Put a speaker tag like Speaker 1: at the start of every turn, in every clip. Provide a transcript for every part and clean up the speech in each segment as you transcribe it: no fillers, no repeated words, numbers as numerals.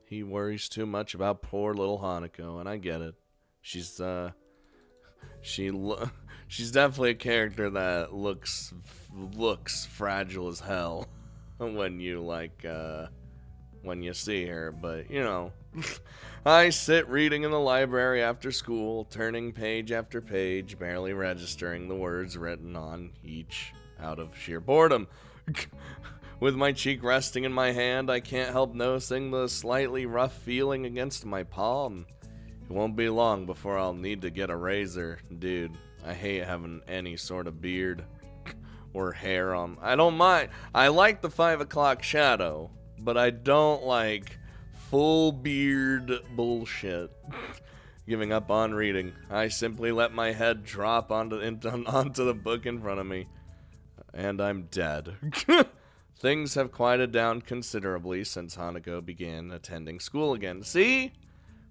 Speaker 1: he worries too much about poor little Hanako, and I get it. She's she's definitely a character that looks fragile as hell when you when you see her, but you know, I sit reading in the library after school, turning page after page, barely registering the words written on each out of sheer boredom. With my cheek resting in my hand, I can't help noticing the slightly rough feeling against my palm. It won't be long before I'll need to get a razor. Dude, I hate having any sort of beard or hair on. I don't mind. I like the 5 o'clock shadow, but I don't like full beard bullshit. Giving up on reading, I simply let my head drop onto the book in front of me, and I'm dead. Things have quieted down considerably since Hanako began attending school again. See?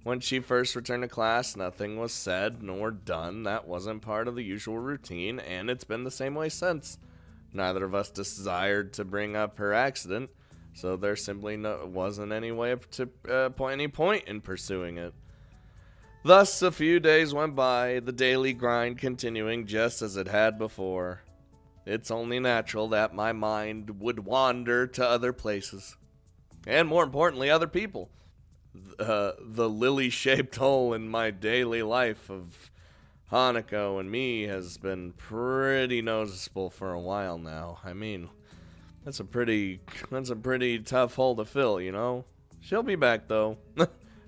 Speaker 1: When she first returned to class, nothing was said nor done that wasn't part of the usual routine, and it's been the same way since. Neither of us desired to bring up her accident, so there simply wasn't any way to any point in pursuing it. Thus, a few days went by, the daily grind continuing just as it had before. It's only natural that my mind would wander to other places, and more importantly, other people. The lily-shaped hole in my daily life of Hanako and me has been pretty noticeable for a while now. I mean, that's a pretty tough hole to fill, you know? She'll be back, though.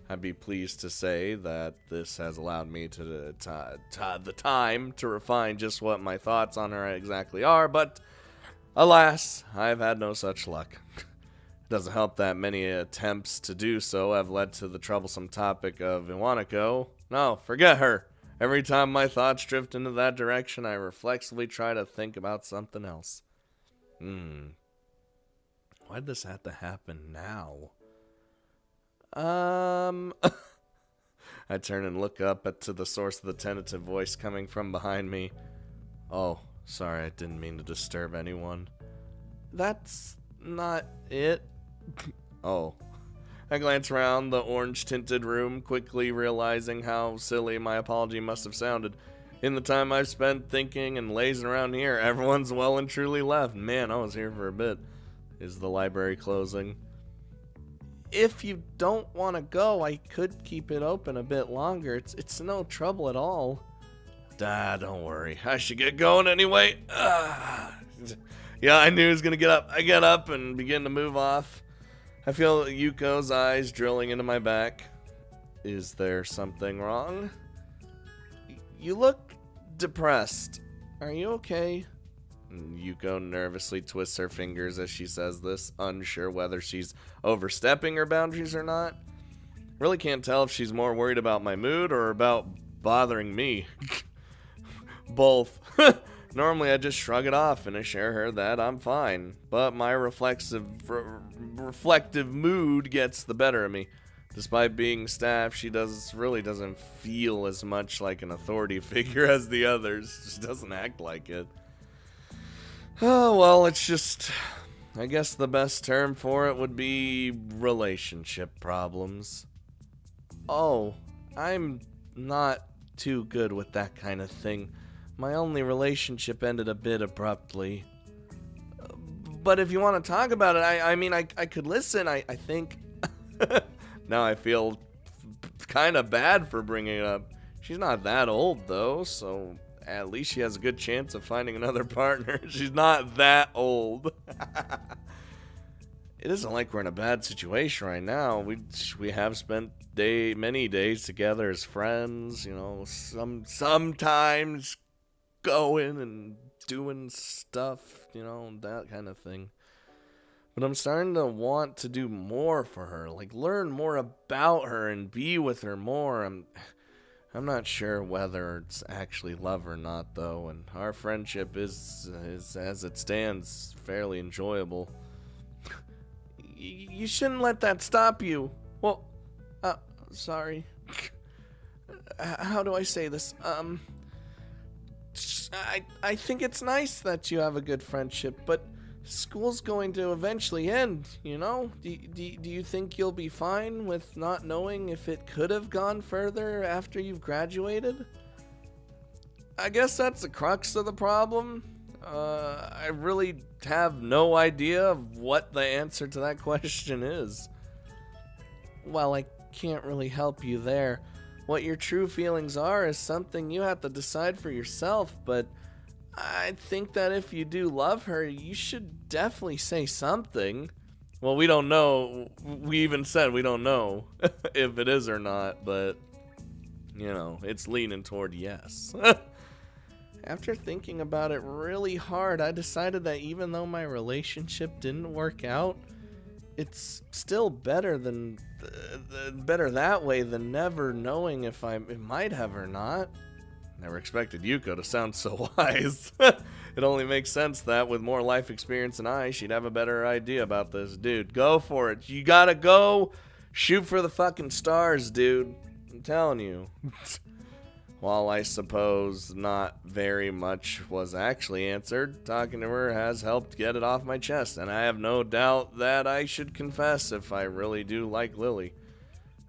Speaker 1: I'd be pleased to say that this has allowed me to the time to refine just what my thoughts on her exactly are, but alas, I've had no such luck. It doesn't help that many attempts to do so have led to the troublesome topic of Iwanako. No, forget her. Every time my thoughts drift into that direction, I reflexively try to think about something else. Why'd this have to happen now? I turn and look up to the source of the tentative voice coming from behind me. Oh, sorry, I didn't mean to disturb anyone. That's not it. Oh. I glance around the orange-tinted room, quickly realizing how silly my apology must have sounded. In the time I've spent thinking and lazing around here, everyone's well and truly left. Man, I was here for a bit. Is the library closing? If you don't want to go, I could keep it open a bit longer. It's no trouble at all. Don't worry. I should get going anyway. Yeah, I knew he was going to get up. I get up and begin to move off. I feel Yuko's eyes drilling into my back. Is there something wrong? You look depressed. Are you okay? Yuko nervously twists her fingers as she says this, unsure whether she's overstepping her boundaries or not. Really can't tell if she's more worried about my mood or about bothering me. Both. Normally I just shrug it off and assure her that I'm fine, but my reflective mood gets the better of me. Despite being staff, she really doesn't feel as much like an authority figure as the others. She doesn't act like it. Oh, well, it's just, I guess the best term for it would be relationship problems. Oh, I'm not too good with that kind of thing. My only relationship ended a bit abruptly. But if you want to talk about it, I could listen, I think. Now I feel kind of bad for bringing it up. She's not that old, though, so at least she has a good chance of finding another partner. She's not that old. It isn't like we're in a bad situation right now. We have spent many days together as friends, you know, sometimes going and doing stuff, you know, that kind of thing. But I'm starting to want to do more for her, like learn more about her and be with her more. I'm not sure whether it's actually love or not, though, and our friendship is as it stands, fairly enjoyable. You shouldn't let that stop you. Well, sorry. How do I say this? I think it's nice that you have a good friendship, but School's going to eventually end, you know? Do you think you'll be fine with not knowing if it could have gone further after you've graduated? I guess that's the crux of the problem. I really have no idea of what the answer to that question is. Well, I can't really help you there. What your true feelings are is something you have to decide for yourself, but I think that if you do love her, you should definitely say something. Well, we don't know. We even said we don't know if it is or not, but, you know, it's leaning toward yes. After thinking about it really hard, I decided that even though my relationship didn't work out, it's still better that way than never knowing if it might have or not. Never expected Yuko to sound so wise. It only makes sense that with more life experience than I, she'd have a better idea about this. Dude, go for it. You gotta go shoot for the fucking stars, dude. I'm telling you. While I suppose not very much was actually answered, talking to her has helped get it off my chest, and I have no doubt that I should confess if I really do like Lilly.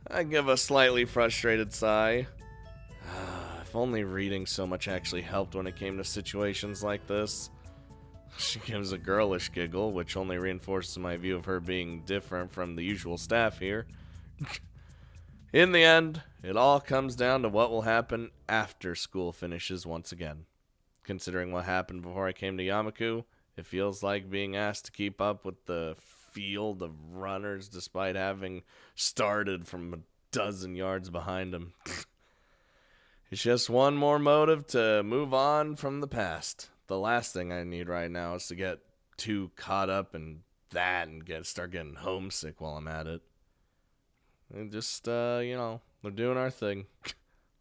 Speaker 1: I give a slightly frustrated sigh. If only reading so much actually helped when it came to situations like this. She gives a girlish giggle, which only reinforces my view of her being different from the usual staff here. In the end, it all comes down to what will happen after school finishes once again. Considering what happened before I came to Yamaku, it feels like being asked to keep up with the field of runners despite having started from a dozen yards behind them. It's just one more motive to move on from the past. The last thing I need right now is to get too caught up in that and start getting homesick while I'm at it. And just, we're doing our thing.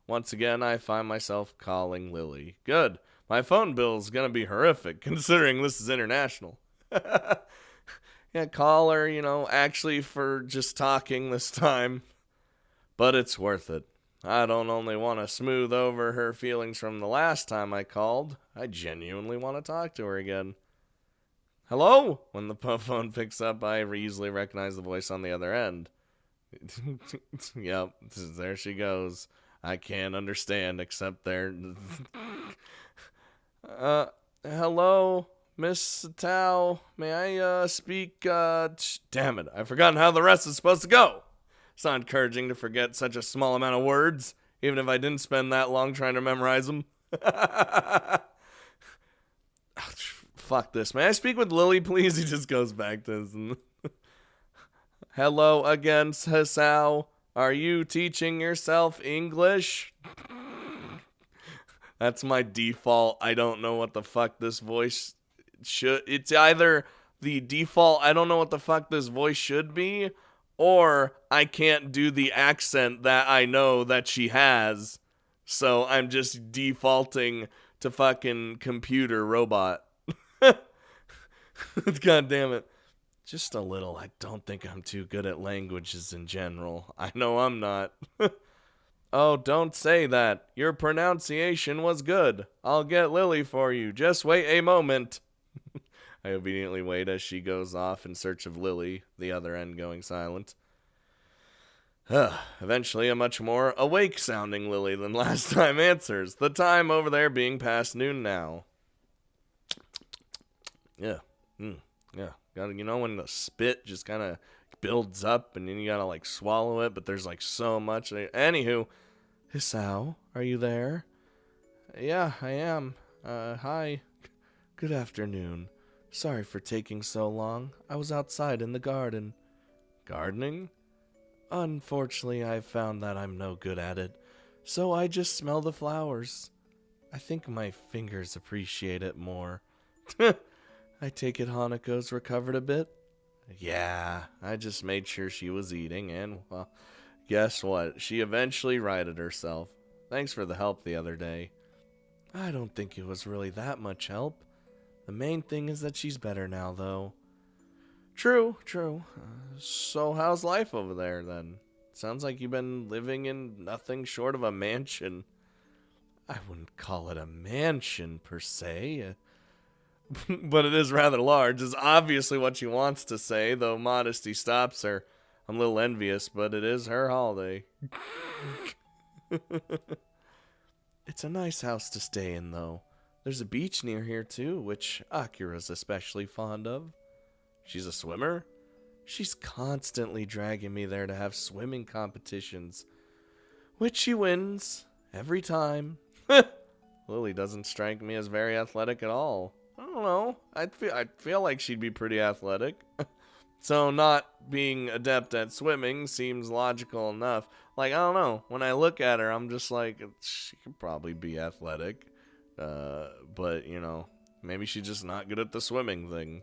Speaker 1: Once again, I find myself calling Lilly. Good. My phone bill's gonna be horrific, considering this is international. Yeah, call her, actually for just talking this time. But it's worth it. I don't only want to smooth over her feelings from the last time I called, I genuinely want to talk to her again. Hello? When the phone picks up, I easily recognize the voice on the other end. Yep, there she goes. I can't understand except there. Hello, Miss Tao. May I speak? Damn it, I've forgotten how the rest is supposed to go. It's not encouraging to forget such a small amount of words, even if I didn't spend that long trying to memorize them. Fuck this. May I speak with Lilly, please? He just goes back to his... Hello again, Hisao. Are you teaching yourself English? That's my default. I don't know what the fuck this voice should... It's either the default, I don't know what the fuck this voice should be, or I can't do the accent that I know that she has. So I'm just defaulting to fucking computer robot. God damn it. Just a little. I don't think I'm too good at languages in general. I know I'm not. Oh, don't say that. Your pronunciation was good. I'll get Lilly for you. Just wait a moment. I obediently wait as she goes off in search of Lilly, the other end going silent. Eventually, a much more awake-sounding Lilly than last time answers, the time over there being past noon now. Yeah. Yeah. When the spit just kind of builds up and then you gotta, swallow it, but there's, so much. Anywho, Hisao, are you there? Yeah, I am. Hi. Good afternoon. Sorry for taking so long. I was outside in the garden. Gardening? Unfortunately, I've found that I'm no good at it, so I just smell the flowers. I think my fingers appreciate it more. I take it Hanako's recovered a bit? Yeah, I just made sure she was eating, and, well, guess what? She eventually righted herself. Thanks for the help the other day. I don't think it was really that much help. The main thing is that she's better now, though. True. So how's life over there, then? Sounds like you've been living in nothing short of a mansion. I wouldn't call it a mansion, per se. but it is rather large, is obviously what she wants to say, though modesty stops her. I'm a little envious, but it is her holiday. It's a nice house to stay in, though. There's a beach near here, too, which Akira's especially fond of. She's a swimmer? She's constantly dragging me there to have swimming competitions, which she wins every time. Lilly doesn't strike me as very athletic at all. I don't know. I feel like she'd be pretty athletic. So not being adept at swimming seems logical enough. Like, I don't know. When I look at her, I'm just like, she could probably be athletic. But, you know, maybe she's just not good at the swimming thing.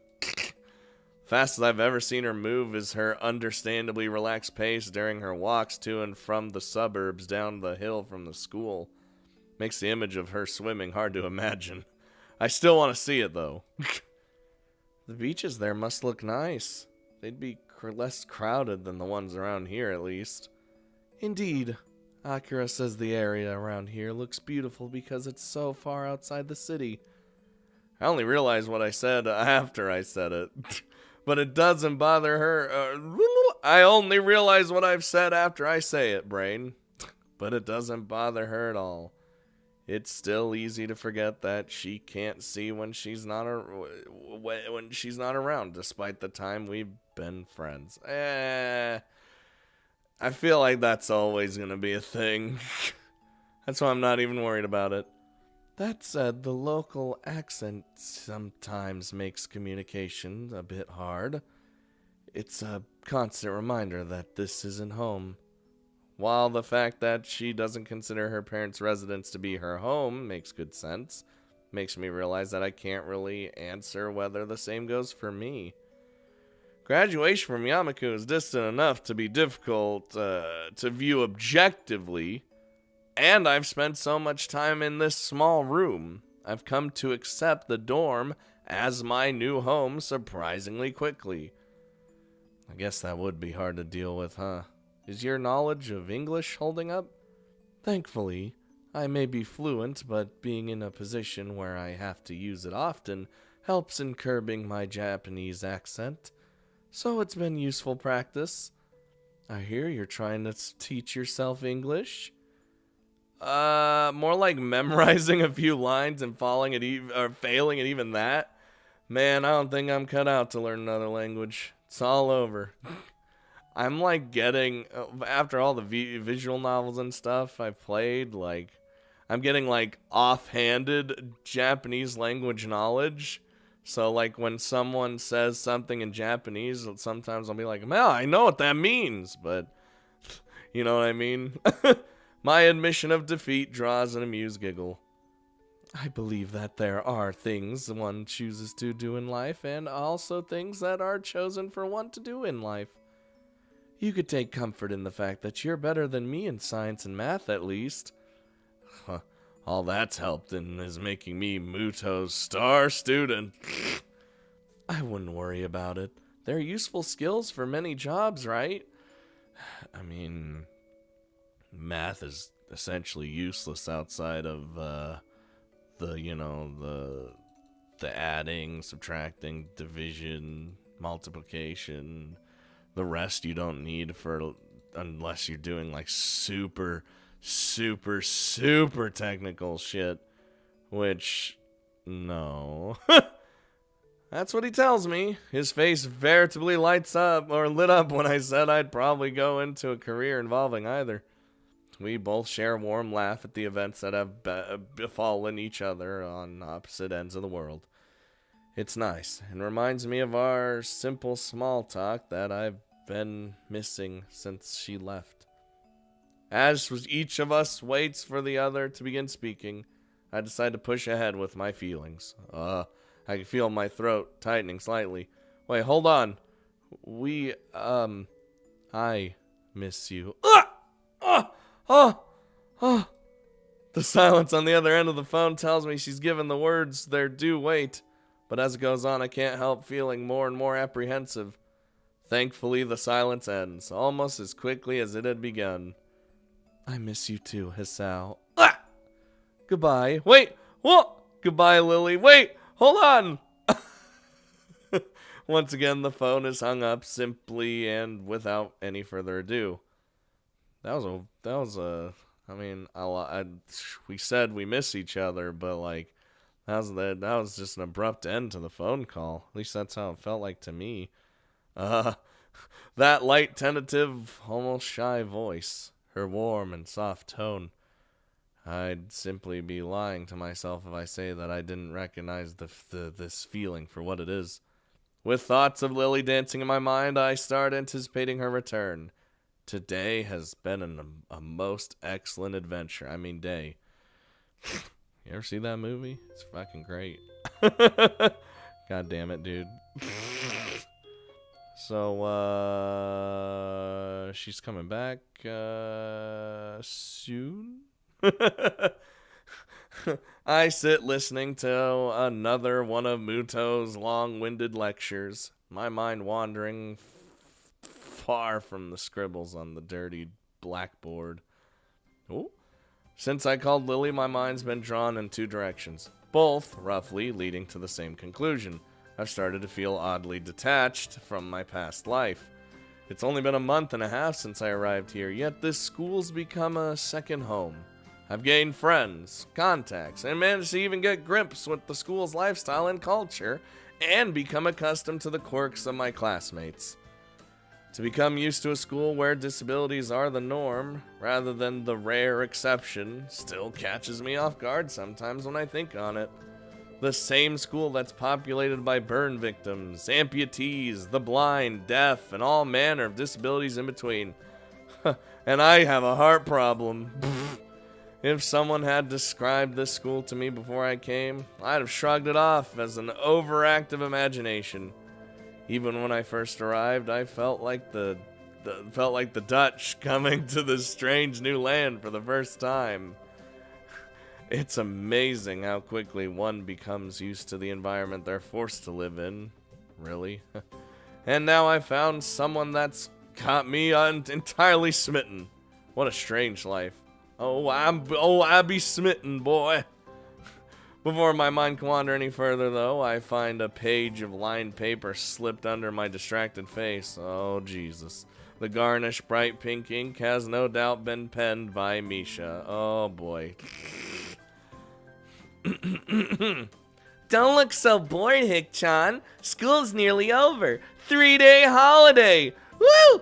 Speaker 1: Fastest I've ever seen her move is her understandably relaxed pace during her walks to and from the suburbs down the hill from the school. Makes the image of her swimming hard to imagine. I still want to see it, though. The beaches there must look nice. They'd be less crowded than the ones around here, at least. Indeed. Akira says the area around here looks beautiful because it's so far outside the city. I only realized what I said after I said it. But it doesn't bother her. I only realize what I've said after I say it, brain. But it doesn't bother her at all. It's still easy to forget that she can't see when she's not around, despite the time we've been friends. I feel like that's always going to be a thing. That's why I'm not even worried about it. That said, the local accent sometimes makes communication a bit hard. It's a constant reminder that this isn't home. While the fact that she doesn't consider her parents' residence to be her home makes good sense, makes me realize that I can't really answer whether the same goes for me. Graduation from Yamaku is distant enough to be difficult to view objectively, and I've spent so much time in this small room. I've come to accept the dorm as my new home surprisingly quickly. I guess that would be hard to deal with, huh? Is your knowledge of English holding up? Thankfully, I may be fluent, but being in a position where I have to use it often helps in curbing my Japanese accent. So it's been useful practice. I hear you're trying to teach yourself English. More like memorizing a few lines and failing at even that. Man, I don't think I'm cut out to learn another language. It's all over. I'm like getting, after all the visual novels and stuff I've played, like, I'm getting like offhanded Japanese language knowledge. So like when someone says something in Japanese, sometimes I'll be like, man, I know what that means, but you know what I mean? My admission of defeat draws an amused giggle. I believe that there are things one chooses to do in life, and also things that are chosen for one to do in life. You could take comfort in the fact that you're better than me in science and math, at least. All that's helped and is making me Muto's star student. I wouldn't worry about it. They're useful skills for many jobs, right? I mean, math is essentially useless outside of the adding, subtracting, division, multiplication. The rest you don't need unless you're doing like super technical shit, which, no. That's what he tells me. His face veritably lit up when I said I'd probably go into a career involving either. We both share a warm laugh at the events that have befallen each other on opposite ends of the world. It's nice, and reminds me of our simple small talk that I've been missing since she left. As each of us waits for the other to begin speaking, I decide to push ahead with my feelings. I can feel my throat tightening slightly. Wait, hold on. I miss you. The silence on the other end of the phone tells me she's given the words their due weight. But as it goes on, I can't help feeling more and more apprehensive. Thankfully, the silence ends, almost as quickly as it had begun. I miss you too, Hisao. Goodbye. Wait, what? Goodbye, Lilly. Wait, hold on. Once again, the phone is hung up simply and without any further ado. I mean, we said we miss each other, but like, that was just an abrupt end to the phone call. At least that's how it felt like to me. Uh, that light, tentative, almost shy voice, her warm and soft tone. I'd simply be lying to myself if I say that I didn't recognize this feeling for what it is. With thoughts of Lilly dancing in my mind, I start anticipating her return. Today has been a most excellent adventure. I mean, day. You ever see that movie? It's fucking great. God damn it, dude. So, she's coming back, soon? I sit listening to another one of Muto's long-winded lectures, my mind wandering far from the scribbles on the dirty blackboard. Ooh. Since I called Lilly, my mind's been drawn in two directions, both roughly leading to the same conclusion. I've started to feel oddly detached from my past life. It's only been a month and a half since I arrived here, yet this school's become a second home. I've gained friends, contacts, and managed to even get grips with the school's lifestyle and culture, and become accustomed to the quirks of my classmates. To become used to a school where disabilities are the norm, rather than the rare exception, still catches me off guard sometimes when I think on it. The same school that's populated by burn victims, amputees, the blind, deaf, and all manner of disabilities in between. And I have a heart problem. If someone had described this school to me before I came, I'd have shrugged it off as an overactive imagination. Even when I first arrived, I felt like the Dutch coming to this strange new land for the first time. It's amazing how quickly one becomes used to the environment they're forced to live in. Really? And now I found someone that's got me entirely smitten. What a strange life. I be smitten, boy. Before my mind can wander any further, though, I find a page of lined paper slipped under my distracted face. Oh, Jesus. The garnished bright pink ink has no doubt been penned by Misha. Oh, boy. Don't look so bored, Hick-chan. School's nearly over. 3-day holiday. Woo!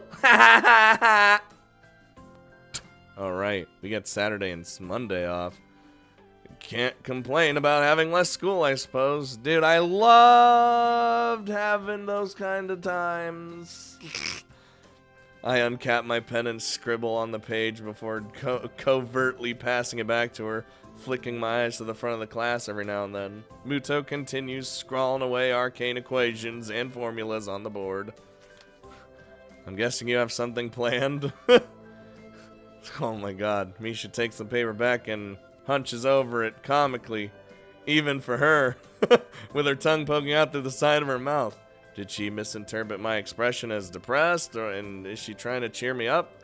Speaker 1: Alright, we got Saturday and Monday off. Can't complain about having less school, I suppose. Dude, I loved having those kind of times. I uncap my pen and scribble on the page before covertly passing it back to her, flicking my eyes to the front of the class every now and then. Muto continues scrawling away arcane equations and formulas on the board. I'm guessing you have something planned? Oh my god. Misha takes the paper back and hunches over it comically, even for her, with her tongue poking out through the side of her mouth. Did she misinterpret my expression as depressed, and is she trying to cheer me up?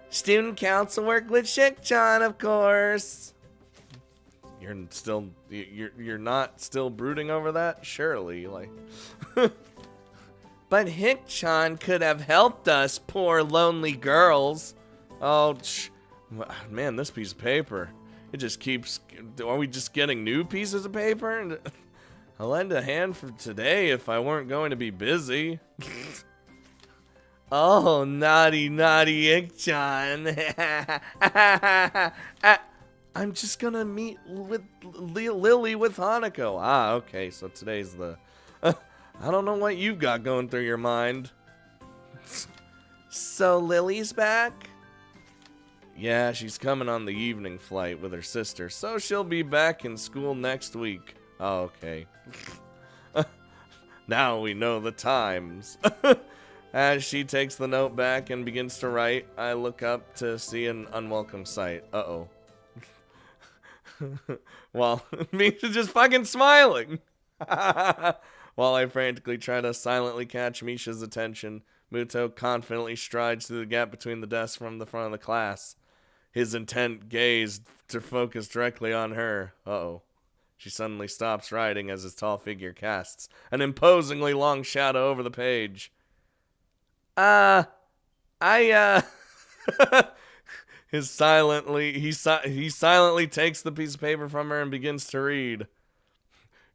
Speaker 1: Student council work with Shik-chan, of course. You're not still brooding over that? Surely, like. But Hick-chan could have helped us, poor lonely girls. Oh, man, this piece of paper. It just keeps... Are we just getting new pieces of paper? I'll lend a hand for today if I weren't going to be busy. Oh, naughty, naughty Hick-chan. I'm just gonna meet with Lilly with Hanako. Ah, okay, so today's the... I don't know what you've got going through your mind. So Lily's back? Yeah, she's coming on the evening flight with her sister, so she'll be back in school next week. Oh, okay. Now we know the times. As she takes the note back and begins to write, I look up to see an unwelcome sight. Uh-oh. Well, Misha's just fucking smiling. While I frantically try to silently catch Misha's attention, Muto confidently strides through the gap between the desks from the front of the class, his intent gaze to focus directly on her. Uh-oh. She suddenly stops writing as his tall figure casts an imposingly long shadow over the page. I, His silently he silently takes the piece of paper from her and begins to read.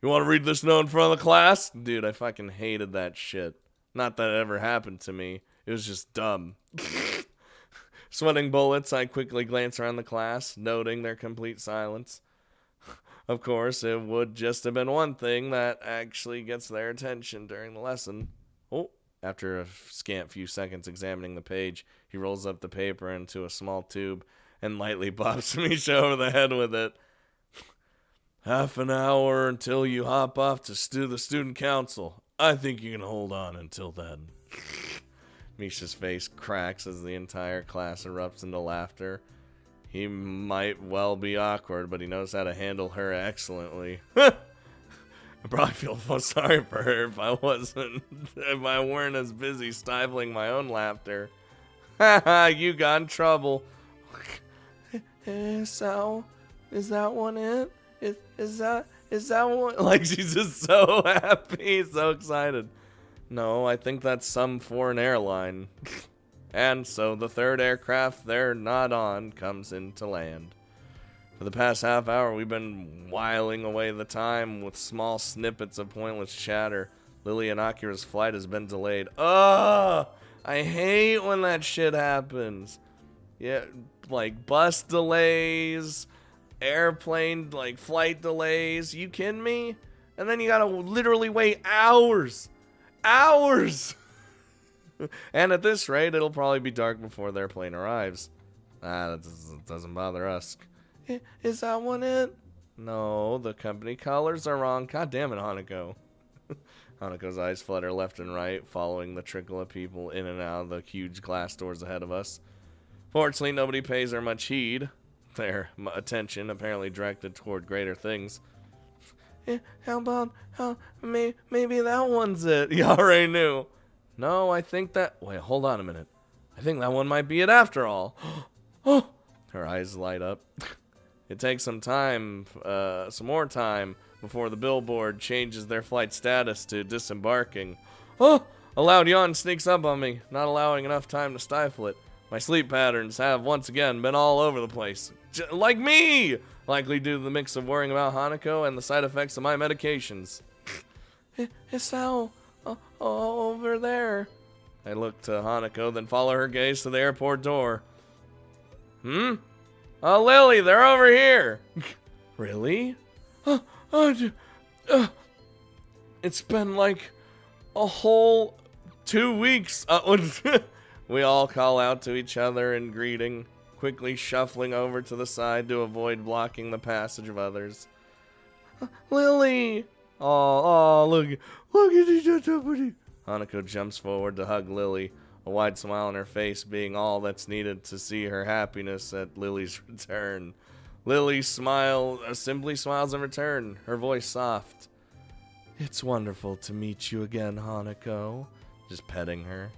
Speaker 1: You want to read this note in front of the class? Dude, I fucking hated that shit. Not that it ever happened to me. It was just dumb. Sweating bullets, I quickly glance around the class, noting their complete silence. Of course, it would just have been one thing that actually gets their attention during the lesson. Oh, after a scant few seconds examining the page, he rolls up the paper into a small tube and lightly bops Misha over the head with it. Half an hour until you hop off to the student council. I think you can hold on until then. Misha's face cracks as the entire class erupts into laughter. He might well be awkward, but he knows how to handle her excellently. I probably feel sorry for her if I weren't as busy stifling my own laughter. Haha, you got in trouble. So, is that one it? Is that one? Like, she's just so happy, so excited. No, I think that's some foreign airline. And so the third aircraft they're not on comes into land. For the past half hour, we've been whiling away the time with small snippets of pointless chatter. Lilly and Akira's flight has been delayed. Ugh! I hate when that shit happens. Yeah, like bus delays, airplane, like flight delays. You kidding me? And then you gotta literally wait hours. Hours! And at this rate, it'll probably be dark before their plane arrives. That doesn't bother us. Is that one it? No, the company colors are wrong. God damn it, Hanako. Hanako's eyes flutter left and right, following the trickle of people in and out of the huge glass doors ahead of us. Fortunately, nobody pays her much heed. Their attention apparently directed toward greater things. Maybe that one's it. You already knew. No, I think that... Wait, hold on a minute. I think that one might be it after all. Oh! Her eyes light up. It takes some more time, before the billboard changes their flight status to disembarking. Oh! A loud yawn sneaks up on me, not allowing enough time to stifle it. My sleep patterns have once again been all over the place. Like me! Likely due to the mix of worrying about Hanako and the side effects of my medications. It's how... over there. I look to Hanako, then follow her gaze to the airport door. Oh, Lilly, they're over here. Really? It's been like a whole 2 weeks. We all call out to each other in greeting, quickly shuffling over to the side to avoid blocking the passage of others. Lilly! Oh, look at this. Hanako jumps forward to hug Lilly, a wide smile on her face being all that's needed to see her happiness at Lily's return. Lilly simply smiles in return, her voice soft. It's wonderful to meet you again, Hanako. Just petting her.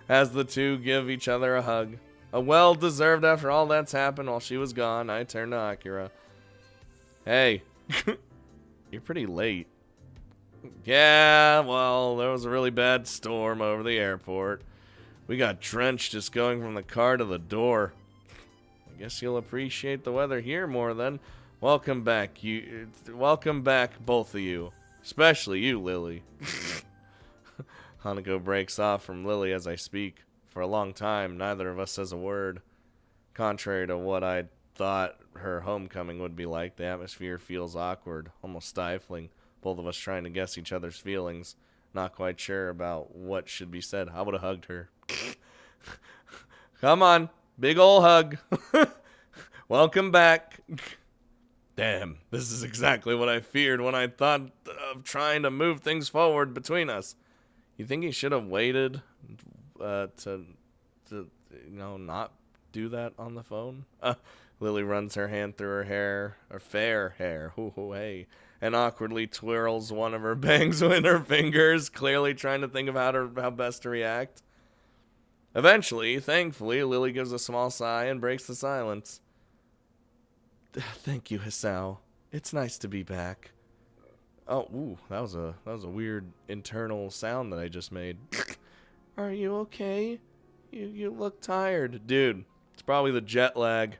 Speaker 1: As the two give each other a hug. A well-deserved after all that's happened while she was gone, I turn to Akira. Hey. You're pretty late. Yeah, well, there was a really bad storm over the airport. We got drenched just going from the car to the door. I guess you'll appreciate the weather here more then. Welcome back, both of you. Especially you, Lilly. Hanako breaks off from Lilly as I speak. For a long time, neither of us says a word. Contrary to what I thought her homecoming would be like, the atmosphere feels awkward, almost stifling. Both of us trying to guess each other's feelings, not quite sure about what should be said. I would have hugged her. Come on, big ol' hug. Welcome back. Damn, this is exactly what I feared when I thought of trying to move things forward between us. You think he should have waited to not do that on the phone? Lilly runs her hand through her hair, her fair hair, hey, and awkwardly twirls one of her bangs with her fingers, clearly trying to think of how best to react. Eventually, thankfully, Lilly gives a small sigh and breaks the silence. Thank you, Hisao. It's nice to be back. Oh, ooh, that was a weird internal sound that I just made. Are you okay? You look tired. Dude, it's probably the jet lag.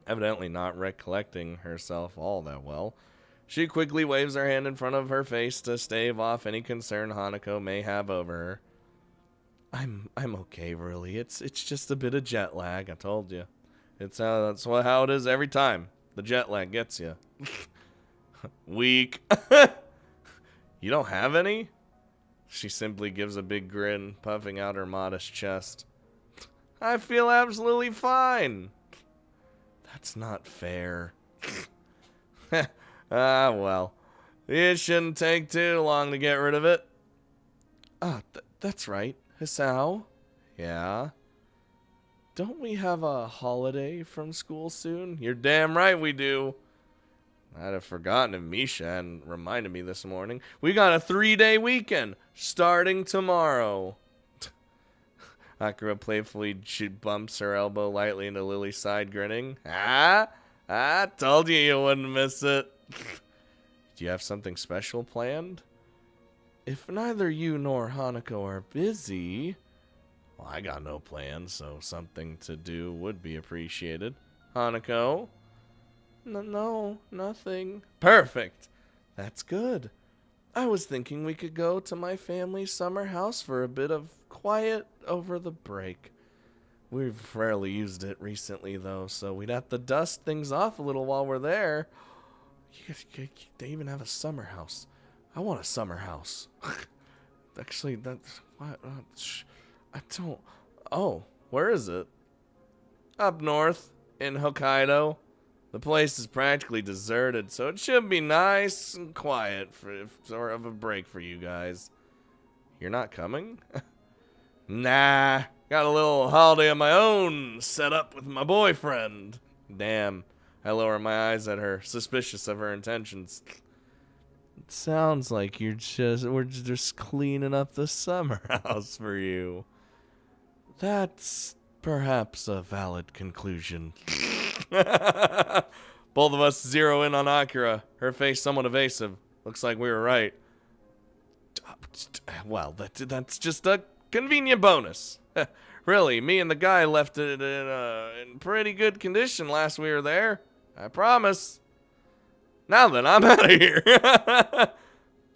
Speaker 1: Evidently not recollecting herself all that well. She quickly waves her hand in front of her face to stave off any concern Hanako may have over her. I'm okay, really. It's just a bit of jet lag, I told you. That's how it is every time. The jet lag gets you. Weak. You don't have any? She simply gives a big grin, puffing out her modest chest. I feel absolutely fine. That's not fair. Ah, well. It shouldn't take too long to get rid of it. Ah, that's right. Hisao? Yeah? Don't we have a holiday from school soon? You're damn right we do. I'd have forgotten if Misha hadn't reminded me this morning. We got a 3-day weekend, starting tomorrow. Akira playfully bumps her elbow lightly into Lily's side, grinning. Ah, I told you wouldn't miss it. Do you have something special planned? If neither you nor Hanako are busy... Well, I got no plans, so something to do would be appreciated. Hanako? No, nothing. Perfect. That's good. I was thinking we could go to my family's summer house for a bit of quiet over the break. We've rarely used it recently, though, so we'd have to dust things off a little while we're there. They even have a summer house. I want a summer house. Actually, that's... What? I don't... Oh, where is it? Up north, in Hokkaido. The place is practically deserted, so it should be nice and quiet for sort of a break for you guys. You're not coming? Nah, got a little holiday of my own set up with my boyfriend. Damn, I lower my eyes at her, suspicious of her intentions. It sounds like we're just cleaning up the summer house for you. That's perhaps a valid conclusion. Both of us zero in on Akira, her face somewhat evasive. Looks like we were right. Well, that's just a convenient bonus. Really, me and the guy left it in pretty good condition last we were there. I promise. Now then, I'm out of here.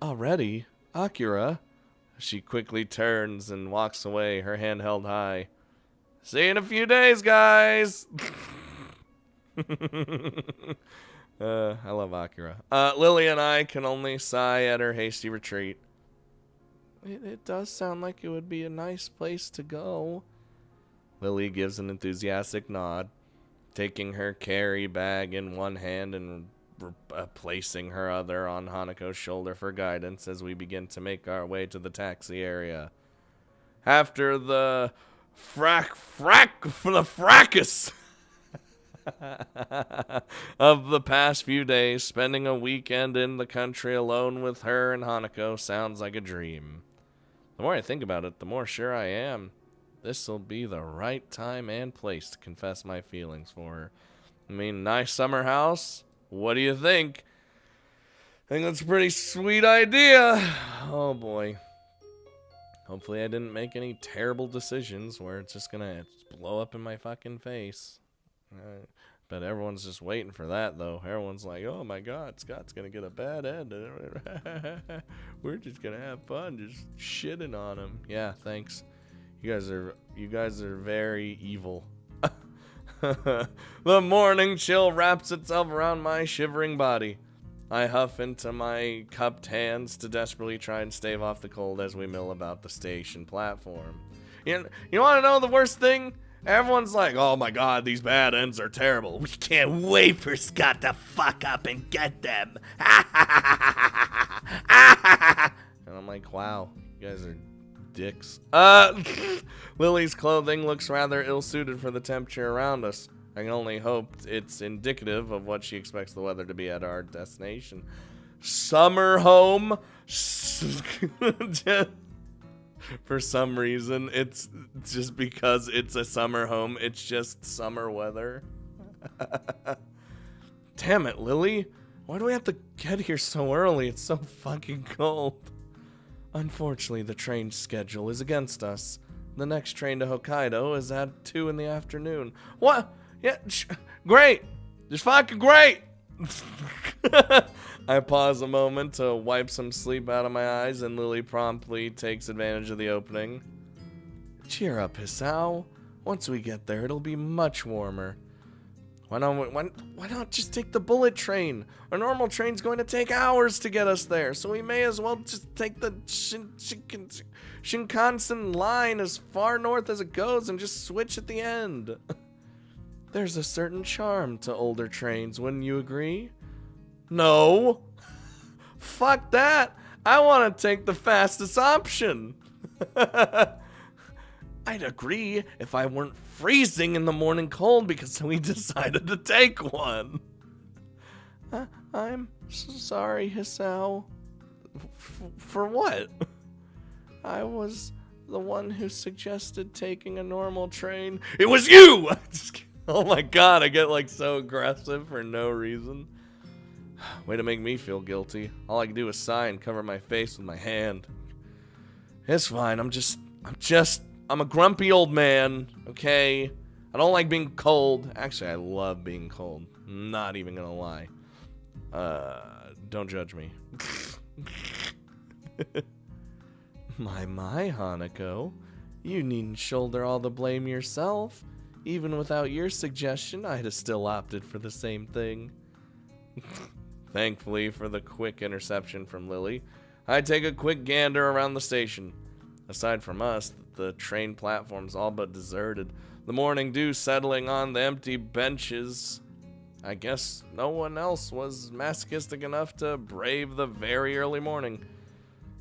Speaker 1: Already? Akira? She quickly turns and walks away, her hand held high. See you in a few days, guys. I love Akira. Lilly and I can only sigh at her hasty retreat. It does sound like it would be a nice place to go. Lilly gives an enthusiastic nod, taking her carry bag in one hand and placing her other on Hanako's shoulder for guidance as we begin to make our way to the taxi area. After the fracas of the past few days, spending a weekend in the country alone with her and Hanako sounds like a dream. The more I think about it, the more sure I am this'll be the right time and place to confess my feelings for her. I mean, nice summer house. What do you think? I think that's a pretty sweet idea. Oh boy. Hopefully I didn't make any terrible decisions where it's just gonna blow up in my fucking face. But everyone's just waiting for that, though. Everyone's like, oh my god, Scott's gonna get a bad end. We're just gonna have fun just shitting on him. Yeah, thanks. You guys are very evil. The morning chill wraps itself around my shivering body. I huff into my cupped hands to desperately try and stave off the cold as we mill about the station platform. You want to know the worst thing? Everyone's like, oh my god, these bad ends are terrible. We can't wait for Scott to fuck up and get them. And I'm like, wow, you guys are dicks. Lily's clothing looks rather ill-suited for the temperature around us. I can only hope it's indicative of what she expects the weather to be at our destination. Summer home. For some reason, it's just because it's a summer home, it's just summer weather. Damn it, Lilly. Why do we have to get here so early? It's so fucking cold. Unfortunately, the train schedule is against us. The next train to Hokkaido is at 2 in the afternoon. What? Yeah, great. Just fucking great. I pause a moment to wipe some sleep out of my eyes, and Lilly promptly takes advantage of the opening. Cheer up, Hisao. Once we get there, it'll be much warmer. Why not just take the bullet train? Our normal train's going to take hours to get us there, so we may as well just take the Shinkansen line as far north as it goes and just switch at the end. There's a certain charm to older trains, wouldn't you agree? No. Fuck that. I want to take the fastest option. I'd agree if I weren't freezing in the morning cold because we decided to take one. I'm sorry, Hisao. For what? I was the one who suggested taking a normal train. It was you! Oh my god, I get like so aggressive for no reason. Way to make me feel guilty. All I can do is sigh and cover my face with my hand. It's fine, I'm a grumpy old man, okay? I don't like being cold. Actually, I love being cold. Not even gonna lie. Don't judge me. My, Hanako. You needn't shoulder all the blame yourself. Even without your suggestion, I'd have still opted for the same thing. Thankfully for the quick interception from Lilly, I take a quick gander around the station. Aside from us, the train platform's all but deserted. The morning dew settling on the empty benches. I guess no one else was masochistic enough to brave the very early morning.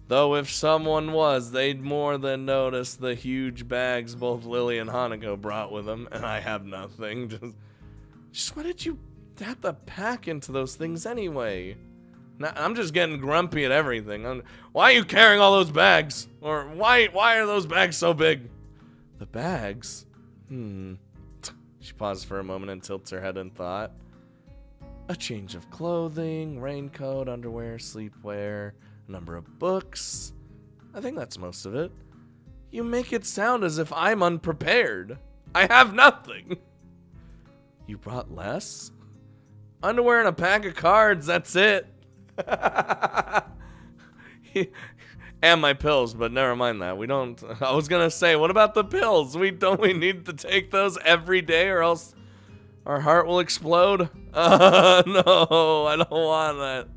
Speaker 1: Though if someone was, they'd more than notice the huge bags both Lilly and Hanako brought with them, and I have nothing. Just what did you have to pack into those things anyway? Now, I'm just getting grumpy at everything. Why are you carrying all those bags? Or why are those bags so big? The bags? She pauses for a moment and tilts her head in thought. A change of clothing, raincoat, underwear, sleepwear, a number of books. I think that's most of it. You make it sound as if I'm unprepared. I have nothing. You brought less? Underwear and a pack of cards, that's it. And my pills, but never mind that. We don't. I was gonna say, what about the pills? We need to take those every day, or else our heart will explode. No, I don't want that.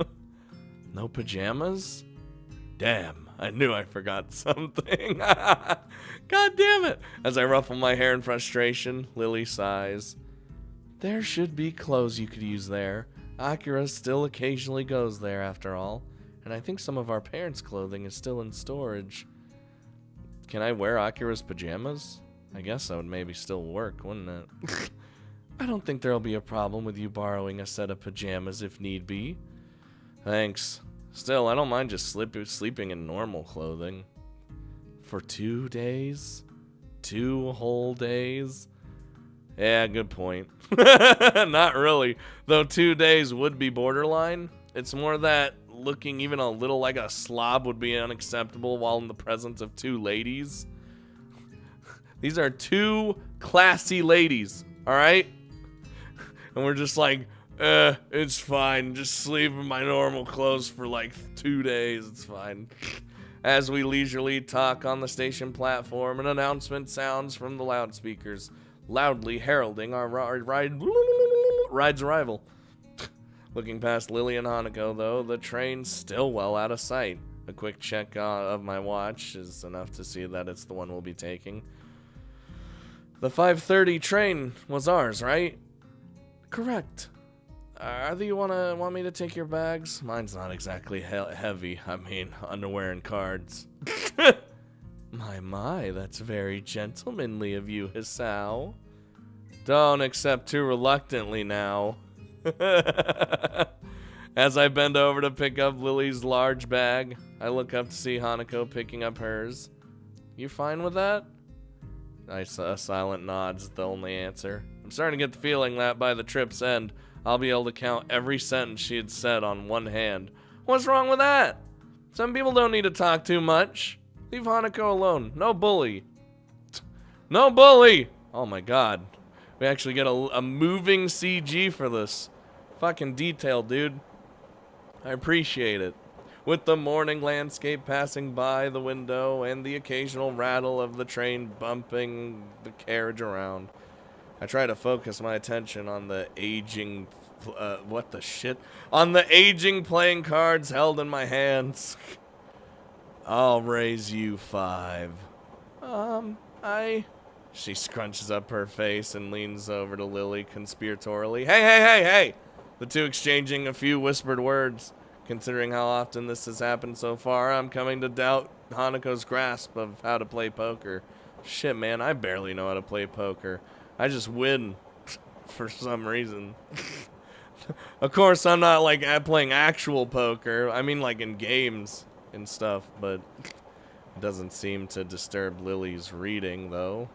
Speaker 1: No pajamas? Damn, I knew I forgot something. God damn it! As I ruffle my hair in frustration, Lilly sighs. There should be clothes you could use there. Akira still occasionally goes there, after all, and I think some of our parents' clothing is still in storage. Can I wear Akira's pajamas? I guess that would maybe still work, wouldn't it? I don't think there'll be a problem with you borrowing a set of pajamas if need be. Thanks. Still, I don't mind just sleeping in normal clothing. For 2 days? 2 whole days? Yeah, good point. Not really. Though 2 days would be borderline. It's more that looking even a little like a slob would be unacceptable while in the presence of 2 ladies. These are 2 classy ladies, alright? And we're just like, it's fine. Just sleep in my normal clothes for like 2 days. It's fine. As we leisurely talk on the station platform, an announcement sounds from the loudspeakers, loudly heralding our ride's arrival. Looking past Lilly and Hanako, though, the train's still well out of sight. A quick check of my watch is enough to see that it's the one we'll be taking. The 5:30 train was ours, right? Correct. Either you want me to take your bags? Mine's not exactly heavy. I mean, underwear and cards. My, that's very gentlemanly of you, Hisao. Don't accept too reluctantly now. As I bend over to pick up Lily's large bag, I look up to see Hanako picking up hers. You fine with that? A silent nod's the only answer. I'm starting to get the feeling that by the trip's end, I'll be able to count every sentence she had said on one hand. What's wrong with that? Some people don't need to talk too much. Leave Hanako alone. No bully. No bully! Oh my god. We actually get a moving CG for this. Fucking detail, dude. I appreciate it. With the morning landscape passing by the window and the occasional rattle of the train bumping the carriage around, I try to focus my attention on the aging, what the shit? On the aging playing cards held in my hands. I'll raise you 5. She scrunches up her face and leans over to Lilly conspiratorially. Hey! The two exchanging a few whispered words. Considering how often this has happened so far, I'm coming to doubt Hanako's grasp of how to play poker. Shit, man, I barely know how to play poker. I just win for some reason. Of course, I'm not like playing actual poker. I mean like in games and stuff, but it doesn't seem to disturb Lily's reading, though.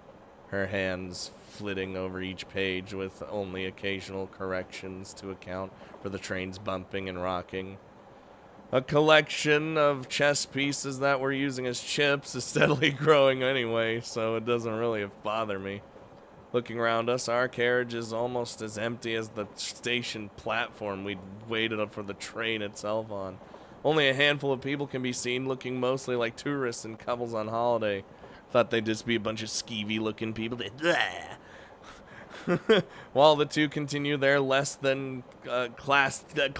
Speaker 1: Her hands flitting over each page with only occasional corrections to account for the train's bumping and rocking. A collection of chess pieces that we're using as chips is steadily growing anyway, so it doesn't really bother me. Looking around us, our carriage is almost as empty as the station platform we waited for the train itself on. Only a handful of people can be seen, looking mostly like tourists and couples on holiday. Thought they'd just be a bunch of skeevy-looking people that... While the two continue their less than clandestine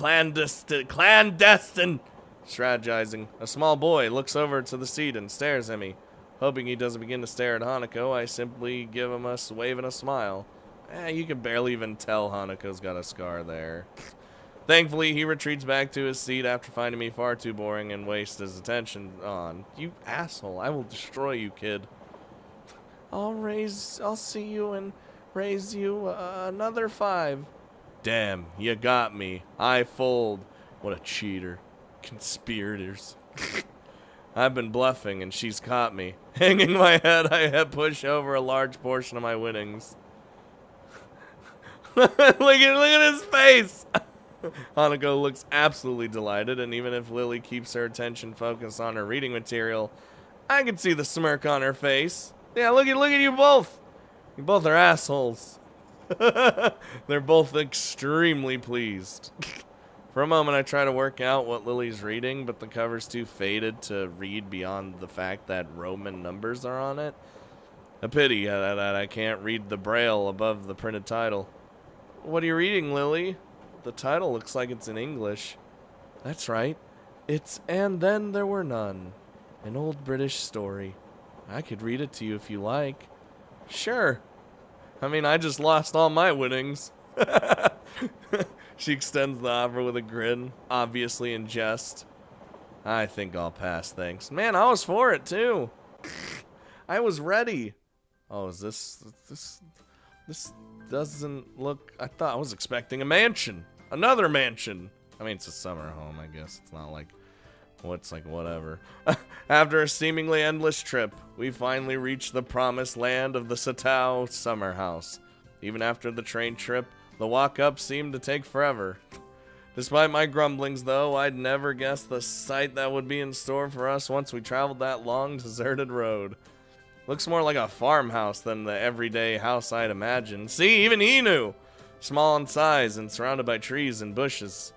Speaker 1: strategizing, a small boy looks over to the seat and stares at me. Hoping he doesn't begin to stare at Hanako, I simply give him a wave and a smile. You can barely even tell Hanako's got a scar there. Thankfully, he retreats back to his seat after finding me far too boring and waste his attention on. You asshole, I will destroy you, kid. I'll see you and raise you another 5. Damn, you got me. I fold. What a cheater. Conspirators. I've been bluffing and she's caught me. Hanging my head, I have pushed over a large portion of my winnings. look at his face. Hanako looks absolutely delighted, and even if Lilly keeps her attention focused on her reading material, I can see the smirk on her face. Yeah, look at you both. You both are assholes. They're both extremely pleased. For a moment, I try to work out what Lily's reading, but the cover's too faded to read beyond the fact that Roman numbers are on it. A pity that I can't read the braille above the printed title. What are you reading, Lilly? The title looks like it's in English. That's right. It's And Then There Were None. An old British story. I could read it to you if you like. Sure. I mean, I just lost all my winnings. She extends the offer with a grin, obviously in jest. I think I'll pass, thanks. Man, I was for it, too. I was ready. Oh, is this doesn't look... I thought I was expecting a mansion. Another mansion. I mean, it's a summer home, I guess. It's not like... What's like whatever. After a seemingly endless trip, we finally reached the promised land of the Satao summer house. Even after the train trip, the walk up seemed to take forever. Despite my grumblings, though, I'd never guessed the sight that would be in store for us once we traveled that long, deserted road. Looks more like a farmhouse than the everyday house I'd imagined. See, even he knew! Small in size and surrounded by trees and bushes.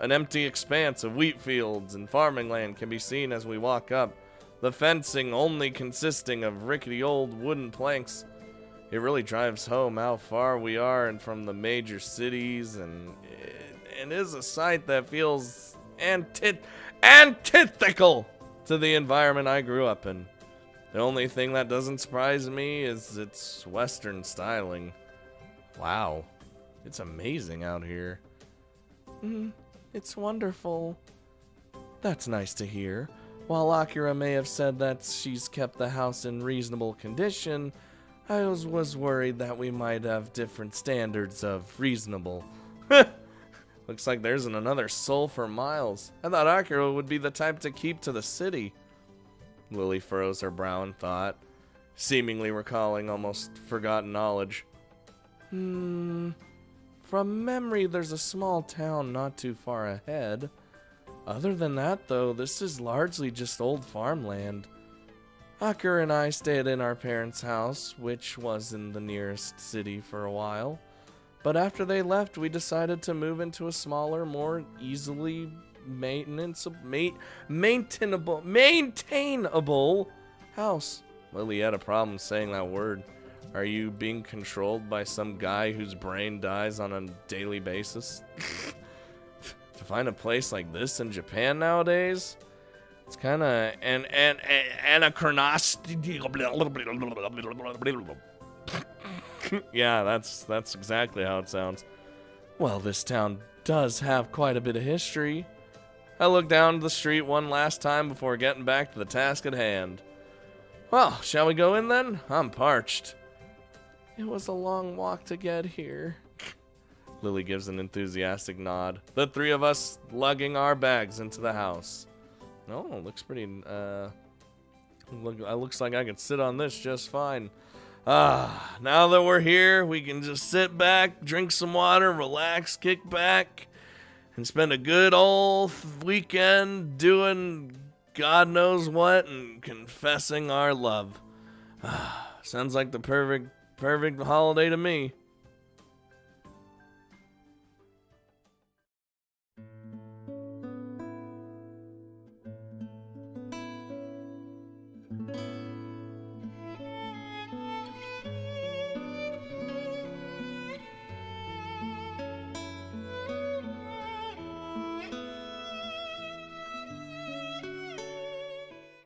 Speaker 1: An empty expanse of wheat fields and farming land can be seen as we walk up, the fencing only consisting of rickety old wooden planks. It really drives home how far we are and from the major cities, and is a sight that feels antithetical to the environment I grew up in. The only thing that doesn't surprise me is its Western styling. Wow, it's amazing out here. It's wonderful. That's nice to hear. While Akira may have said that she's kept the house in reasonable condition, I was worried that we might have different standards of reasonable. Looks like there's another soul for miles. I thought Akira would be the type to keep to the city. Lilly furrows her brow in thought, seemingly recalling almost forgotten knowledge. From memory, there's a small town not too far ahead. Other than that, though, this is largely just old farmland. Akur and I stayed in our parents' house, which was in the nearest city for a while. But after they left, we decided to move into a smaller, more easily maintainable house. Lily had a problem saying that word. Are you being controlled by some guy whose brain dies on a daily basis? To find a place like this in Japan nowadays, it's kind of anachronistic. Yeah, that's exactly how it sounds. Well, this town does have quite a bit of history. I looked down the street one last time before getting back to the task at hand. Well, shall we go in then? I'm parched. It was a long walk to get here. Lily gives an enthusiastic nod. The three of us lugging our bags into the house. Oh, looks pretty, looks like I could sit on this just fine. Now that we're here, we can just sit back, drink some water, relax, kick back, and spend a good old weekend doing God knows what and confessing our love. Sounds like the perfect holiday to me.